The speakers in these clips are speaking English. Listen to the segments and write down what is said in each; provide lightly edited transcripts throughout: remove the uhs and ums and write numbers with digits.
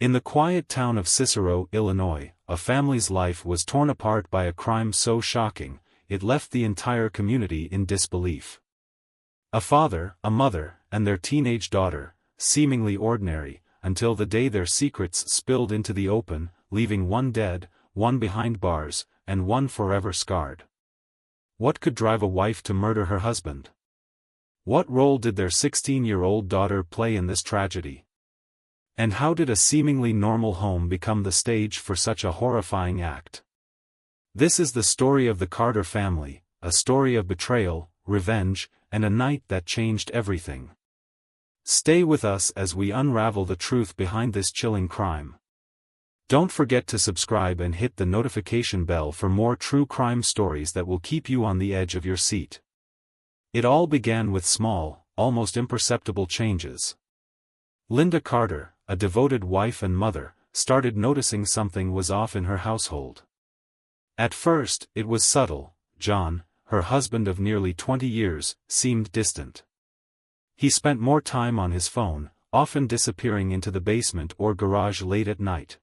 In the quiet town of Cicero, Illinois, a family's life was torn apart by a crime so shocking, it left the entire community in disbelief. A father, a mother, and their teenage daughter, seemingly ordinary, until the day their secrets spilled into the open, leaving one dead, one behind bars, and one forever scarred. What could drive a wife to murder her husband? What role did their 16-year-old daughter play in this tragedy? And how did a seemingly normal home become the stage for such a horrifying act? This is the story of the Carter family, a story of betrayal, revenge, and a night that changed everything. Stay with us as we unravel the truth behind this chilling crime. Don't forget to subscribe and hit the notification bell for more true crime stories that will keep you on the edge of your seat. It all began with small, almost imperceptible changes. Linda Carter, a devoted wife and mother, started noticing something was off in her household. At first, it was subtle. John, her husband of nearly 20 years, seemed distant. He spent more time on his phone, often disappearing into the basement or garage late at night.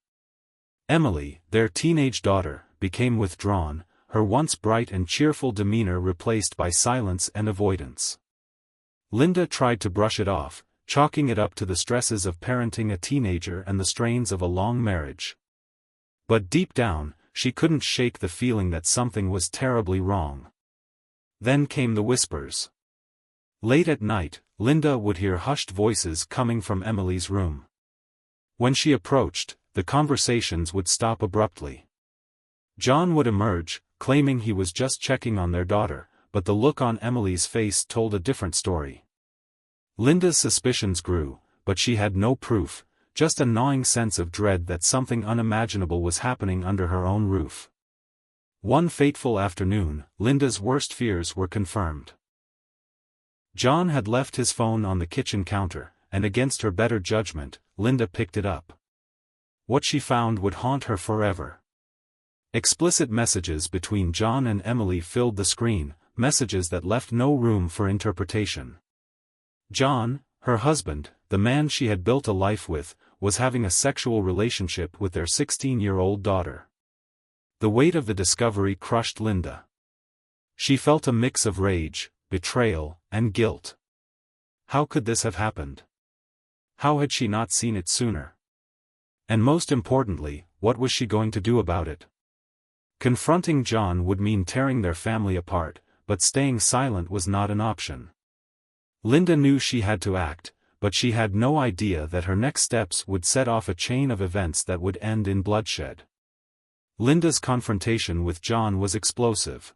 Emily, their teenage daughter, became withdrawn, her once bright and cheerful demeanor replaced by silence and avoidance. Linda tried to brush it off, chalking it up to the stresses of parenting a teenager and the strains of a long marriage. But deep down, she couldn't shake the feeling that something was terribly wrong. Then came the whispers. Late at night, Linda would hear hushed voices coming from Emily's room. When she approached, the conversations would stop abruptly. John would emerge, claiming he was just checking on their daughter, but the look on Emily's face told a different story. Linda's suspicions grew, but she had no proof, just a gnawing sense of dread that something unimaginable was happening under her own roof. One fateful afternoon, Linda's worst fears were confirmed. John had left his phone on the kitchen counter, and against her better judgment, Linda picked it up. What she found would haunt her forever. Explicit messages between John and Emily filled the screen, messages that left no room for interpretation. John, her husband, the man she had built a life with, was having a sexual relationship with their 16-year-old daughter. The weight of the discovery crushed Linda. She felt a mix of rage, betrayal, and guilt. How could this have happened? How had she not seen it sooner? And most importantly, what was she going to do about it? Confronting John would mean tearing their family apart, but staying silent was not an option. Linda knew she had to act, but she had no idea that her next steps would set off a chain of events that would end in bloodshed. Linda's confrontation with John was explosive.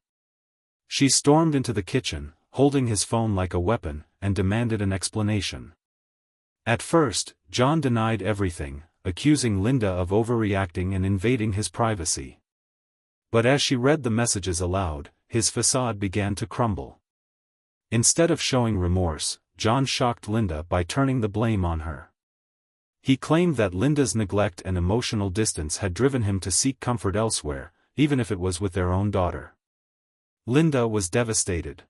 She stormed into the kitchen, holding his phone like a weapon, and demanded an explanation. At first, John denied everything, accusing Linda of overreacting and invading his privacy. But as she read the messages aloud, his facade began to crumble. Instead of showing remorse, John shocked Linda by turning the blame on her. He claimed that Linda's neglect and emotional distance had driven him to seek comfort elsewhere, even if it was with their own daughter. Linda was devastated.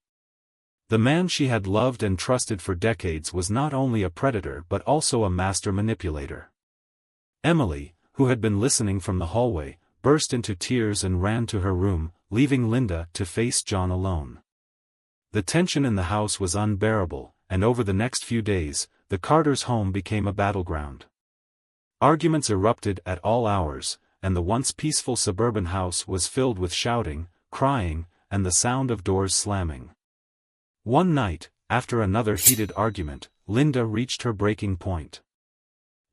The man she had loved and trusted for decades was not only a predator but also a master manipulator. Emily, who had been listening from the hallway, burst into tears and ran to her room, leaving Linda to face John alone. The tension in the house was unbearable, and over the next few days, the Carters' home became a battleground. Arguments erupted at all hours, and the once peaceful suburban house was filled with shouting, crying, and the sound of doors slamming. One night, after another heated argument, Linda reached her breaking point.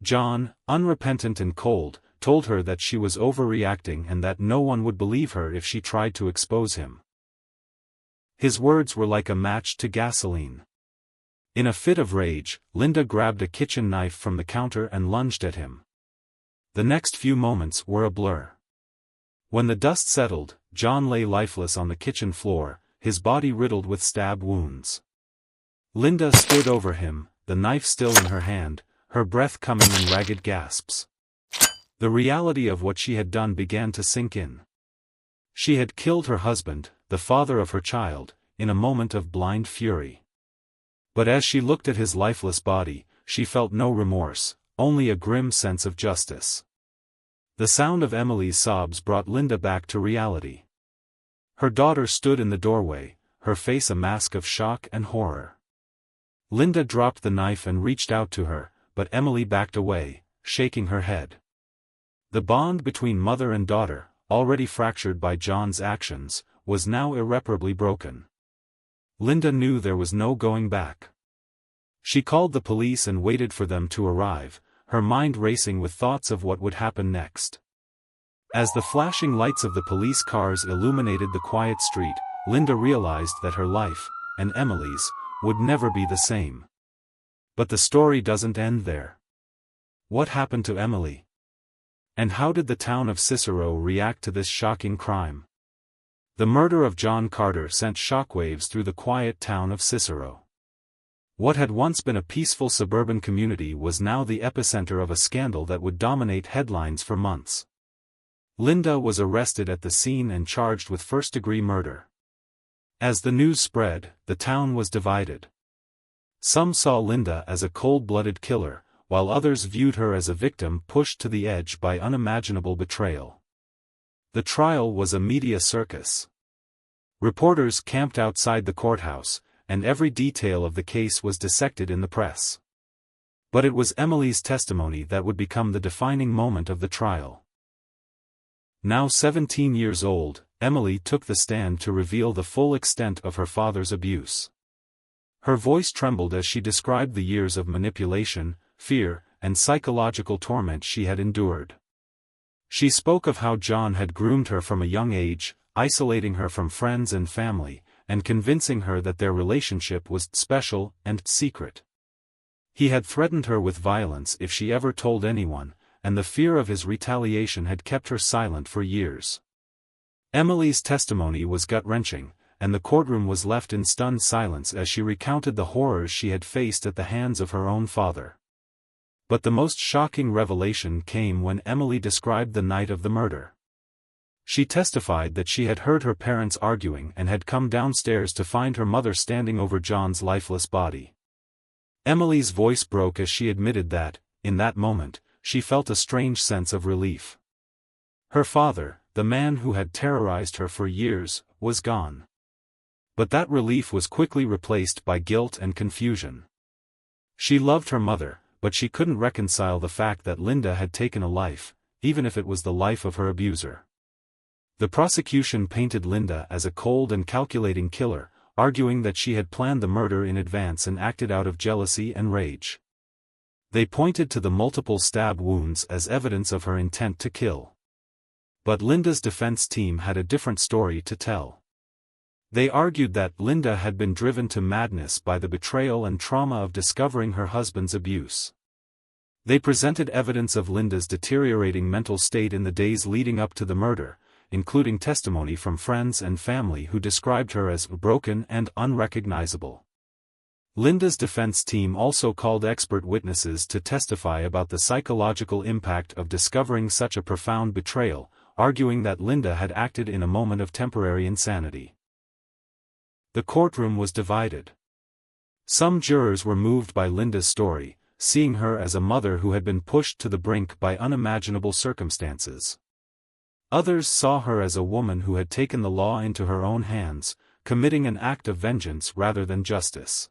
John, unrepentant and cold, told her that she was overreacting and that no one would believe her if she tried to expose him. His words were like a match to gasoline. In a fit of rage, Linda grabbed a kitchen knife from the counter and lunged at him. The next few moments were a blur. When the dust settled, John lay lifeless on the kitchen floor, his body riddled with stab wounds. Linda stood over him, the knife still in her hand, her breath coming in ragged gasps. The reality of what she had done began to sink in. She had killed her husband, the father of her child, in a moment of blind fury. But as she looked at his lifeless body, she felt no remorse, only a grim sense of justice. The sound of Emily's sobs brought Linda back to reality. Her daughter stood in the doorway, her face a mask of shock and horror. Linda dropped the knife and reached out to her, but Emily backed away, shaking her head. The bond between mother and daughter, already fractured by John's actions, was now irreparably broken. Linda knew there was no going back. She called the police and waited for them to arrive, her mind racing with thoughts of what would happen next. As the flashing lights of the police cars illuminated the quiet street, Linda realized that her life, and Emily's, would never be the same. But the story doesn't end there. What happened to Emily? And how did the town of Cicero react to this shocking crime? The murder of John Carter sent shockwaves through the quiet town of Cicero. What had once been a peaceful suburban community was now the epicenter of a scandal that would dominate headlines for months. Linda was arrested at the scene and charged with first-degree murder. As the news spread, the town was divided. Some saw Linda as a cold-blooded killer, while others viewed her as a victim pushed to the edge by unimaginable betrayal. The trial was a media circus. Reporters camped outside the courthouse, and every detail of the case was dissected in the press. But it was Emily's testimony that would become the defining moment of the trial. Now 17 years old, Emily took the stand to reveal the full extent of her father's abuse. Her voice trembled as she described the years of manipulation, fear, and psychological torment she had endured. She spoke of how John had groomed her from a young age, isolating her from friends and family, and convincing her that their relationship was special and secret. He had threatened her with violence if she ever told anyone, and the fear of his retaliation had kept her silent for years. Emily's testimony was gut-wrenching, and the courtroom was left in stunned silence as she recounted the horrors she had faced at the hands of her own father. But the most shocking revelation came when Emily described the night of the murder. She testified that she had heard her parents arguing and had come downstairs to find her mother standing over John's lifeless body. Emily's voice broke as she admitted that, in that moment, she felt a strange sense of relief. Her father, the man who had terrorized her for years, was gone. But that relief was quickly replaced by guilt and confusion. She loved her mother, but she couldn't reconcile the fact that Linda had taken a life, even if it was the life of her abuser. The prosecution painted Linda as a cold and calculating killer, arguing that she had planned the murder in advance and acted out of jealousy and rage. They pointed to the multiple stab wounds as evidence of her intent to kill. But Linda's defense team had a different story to tell. They argued that Linda had been driven to madness by the betrayal and trauma of discovering her husband's abuse. They presented evidence of Linda's deteriorating mental state in the days leading up to the murder, including testimony from friends and family who described her as broken and unrecognizable. Linda's defense team also called expert witnesses to testify about the psychological impact of discovering such a profound betrayal, arguing that Linda had acted in a moment of temporary insanity. The courtroom was divided. Some jurors were moved by Linda's story, seeing her as a mother who had been pushed to the brink by unimaginable circumstances. Others saw her as a woman who had taken the law into her own hands, committing an act of vengeance rather than justice.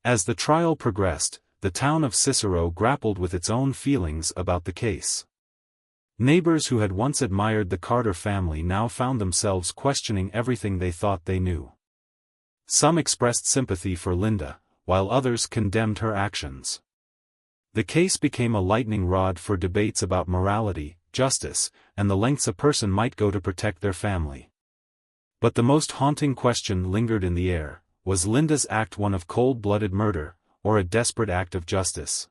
As the trial progressed, the town of Cicero grappled with its own feelings about the case. Neighbors who had once admired the Carter family now found themselves questioning everything they thought they knew. Some expressed sympathy for Linda, while others condemned her actions. The case became a lightning rod for debates about morality, justice, and the lengths a person might go to protect their family. But the most haunting question lingered in the air: was Linda's act one of cold-blooded murder, or a desperate act of justice?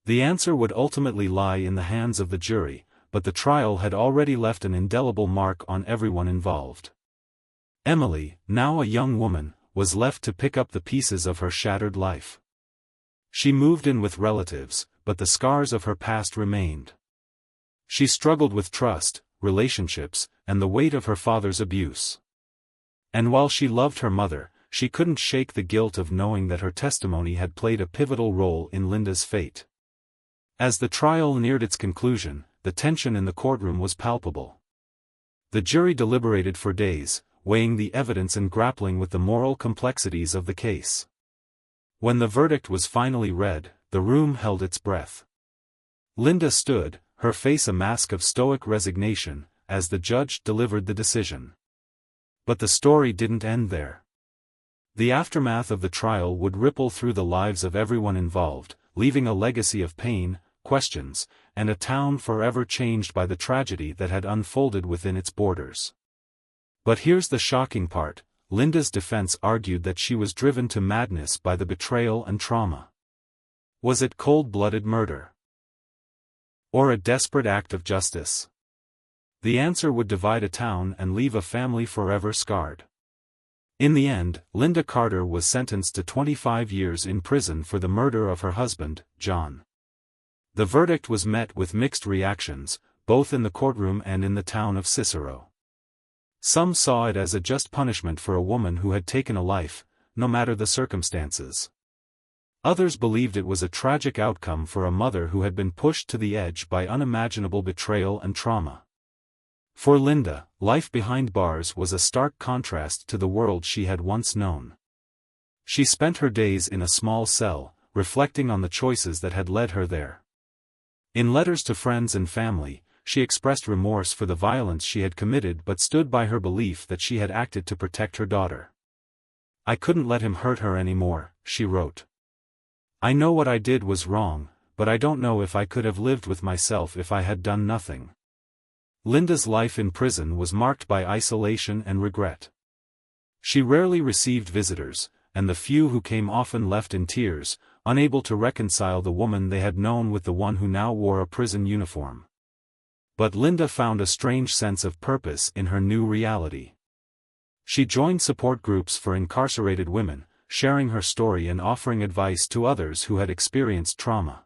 The answer would ultimately lie in the hands of the jury, but the trial had already left an indelible mark on everyone involved. Emily, now a young woman, was left to pick up the pieces of her shattered life. She moved in with relatives, but the scars of her past remained. She struggled with trust, relationships, and the weight of her father's abuse. And while she loved her mother, she couldn't shake the guilt of knowing that her testimony had played a pivotal role in Linda's fate. As the trial neared its conclusion, the tension in the courtroom was palpable. The jury deliberated for days, weighing the evidence and grappling with the moral complexities of the case. When the verdict was finally read, the room held its breath. Linda stood, her face a mask of stoic resignation, as the judge delivered the decision. But the story didn't end there. The aftermath of the trial would ripple through the lives of everyone involved, leaving a legacy of pain, questions, and a town forever changed by the tragedy that had unfolded within its borders. But here's the shocking part: Linda's defense argued that she was driven to madness by the betrayal and trauma. Was it cold-blooded murder? Or a desperate act of justice? The answer would divide a town and leave a family forever scarred. In the end, Linda Carter was sentenced to 25 years in prison for the murder of her husband, John. The verdict was met with mixed reactions, both in the courtroom and in the town of Cicero. Some saw it as a just punishment for a woman who had taken a life, no matter the circumstances. Others believed it was a tragic outcome for a mother who had been pushed to the edge by unimaginable betrayal and trauma. For Linda, life behind bars was a stark contrast to the world she had once known. She spent her days in a small cell, reflecting on the choices that had led her there. In letters to friends and family, she expressed remorse for the violence she had committed but stood by her belief that she had acted to protect her daughter. "I couldn't let him hurt her anymore," she wrote. "I know what I did was wrong, but I don't know if I could have lived with myself if I had done nothing." Linda's life in prison was marked by isolation and regret. She rarely received visitors, and the few who came often left in tears, unable to reconcile the woman they had known with the one who now wore a prison uniform. But Linda found a strange sense of purpose in her new reality. She joined support groups for incarcerated women, sharing her story and offering advice to others who had experienced trauma.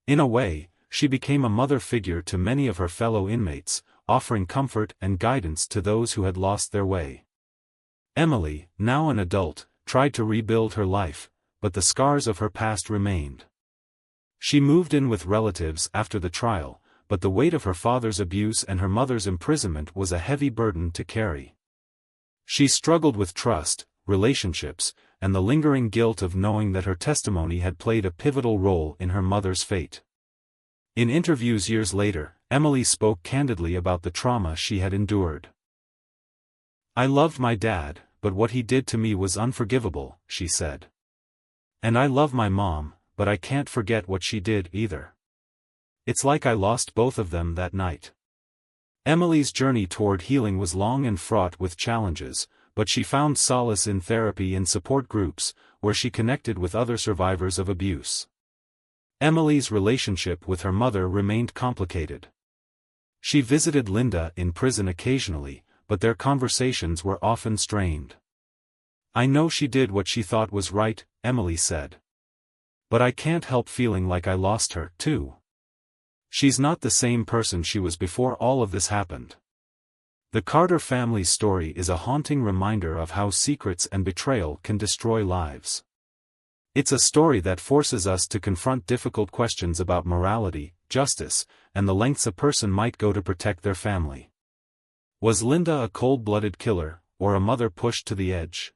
In a way, she became a mother figure to many of her fellow inmates, offering comfort and guidance to those who had lost their way. Emily, now an adult, tried to rebuild her life, but the scars of her past remained. She moved in with relatives after the trial, but the weight of her father's abuse and her mother's imprisonment was a heavy burden to carry. She struggled with trust, relationships, and the lingering guilt of knowing that her testimony had played a pivotal role in her mother's fate. In interviews years later, Emily spoke candidly about the trauma she had endured. "I loved my dad, but what he did to me was unforgivable," she said. "And I love my mom, but I can't forget what she did either. It's like I lost both of them that night." Emily's journey toward healing was long and fraught with challenges, but she found solace in therapy and support groups, where she connected with other survivors of abuse. Emily's relationship with her mother remained complicated. She visited Linda in prison occasionally, but their conversations were often strained. "I know she did what she thought was right," Emily said. "But I can't help feeling like I lost her, too. She's not the same person she was before all of this happened." The Carter family's story is a haunting reminder of how secrets and betrayal can destroy lives. It's a story that forces us to confront difficult questions about morality, justice, and the lengths a person might go to protect their family. Was Linda a cold-blooded killer, or a mother pushed to the edge?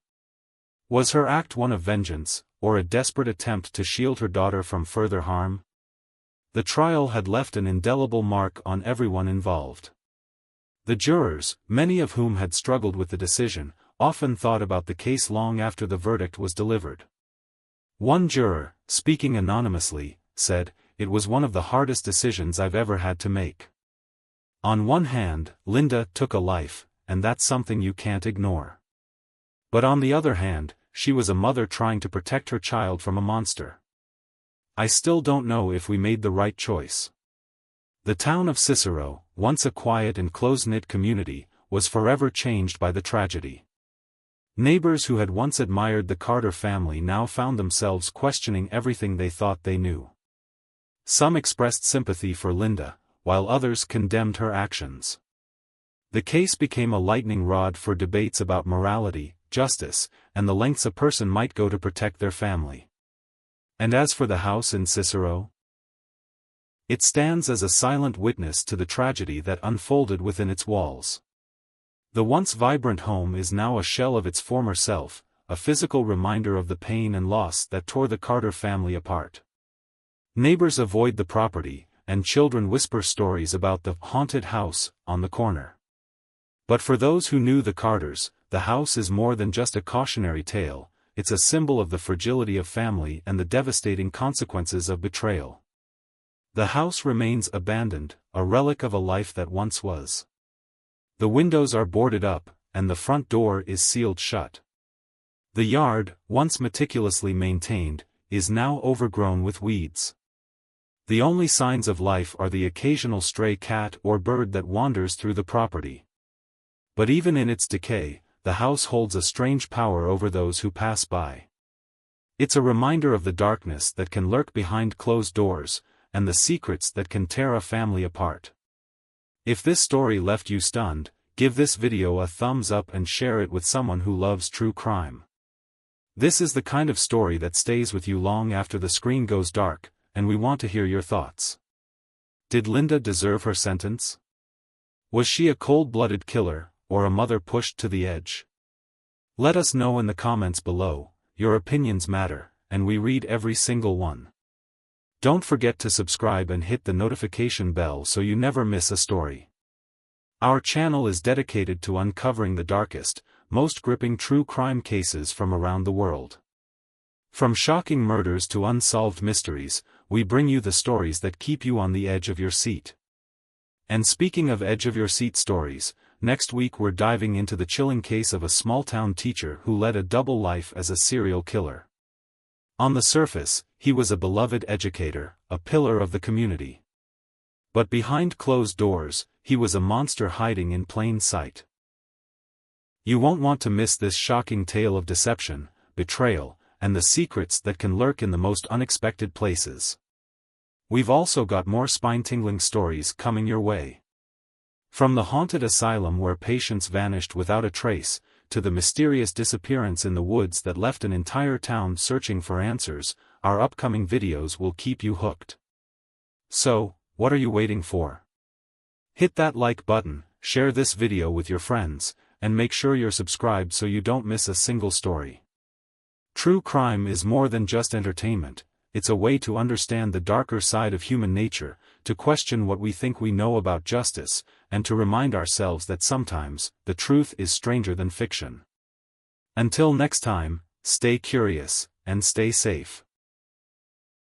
Was her act one of vengeance, or a desperate attempt to shield her daughter from further harm? The trial had left an indelible mark on everyone involved. The jurors, many of whom had struggled with the decision, often thought about the case long after the verdict was delivered. One juror, speaking anonymously, said, "It was one of the hardest decisions I've ever had to make. On one hand, Linda took a life, and that's something you can't ignore. But on the other hand, she was a mother trying to protect her child from a monster. I still don't know if we made the right choice." The town of Cicero, once a quiet and close-knit community, was forever changed by the tragedy. Neighbors who had once admired the Carter family now found themselves questioning everything they thought they knew. Some expressed sympathy for Linda, while others condemned her actions. The case became a lightning rod for debates about morality, justice, and the lengths a person might go to protect their family. And as for the house in Cicero? It stands as a silent witness to the tragedy that unfolded within its walls. The once vibrant home is now a shell of its former self, a physical reminder of the pain and loss that tore the Carter family apart. Neighbors avoid the property, and children whisper stories about the haunted house on the corner. But for those who knew the Carters, the house is more than just a cautionary tale, it's a symbol of the fragility of family and the devastating consequences of betrayal. The house remains abandoned, a relic of a life that once was. The windows are boarded up, and the front door is sealed shut. The yard, once meticulously maintained, is now overgrown with weeds. The only signs of life are the occasional stray cat or bird that wanders through the property. But even in its decay, the house holds a strange power over those who pass by. It's a reminder of the darkness that can lurk behind closed doors, and the secrets that can tear a family apart. If this story left you stunned, give this video a thumbs up and share it with someone who loves true crime. This is the kind of story that stays with you long after the screen goes dark, and we want to hear your thoughts. Did Linda deserve her sentence? Was she a cold-blooded killer, or a mother pushed to the edge? Let us know in the comments below. Your opinions matter, and we read every single one. Don't forget to subscribe and hit the notification bell so you never miss a story. Our channel is dedicated to uncovering the darkest, most gripping true crime cases from around the world. From shocking murders to unsolved mysteries, we bring you the stories that keep you on the edge of your seat. And speaking of edge-of-your-seat stories, next week we're diving into the chilling case of a small-town teacher who led a double life as a serial killer. On the surface, he was a beloved educator, a pillar of the community. But behind closed doors, he was a monster hiding in plain sight. You won't want to miss this shocking tale of deception, betrayal, and the secrets that can lurk in the most unexpected places. We've also got more spine-tingling stories coming your way. From the haunted asylum where patients vanished without a trace, to the mysterious disappearance in the woods that left an entire town searching for answers, our upcoming videos will keep you hooked. So, what are you waiting for? Hit that like button, share this video with your friends, and make sure you're subscribed so you don't miss a single story. True crime is more than just entertainment, it's a way to understand the darker side of human nature, to question what we think we know about justice, and to remind ourselves that sometimes, the truth is stranger than fiction. Until next time, stay curious, and stay safe.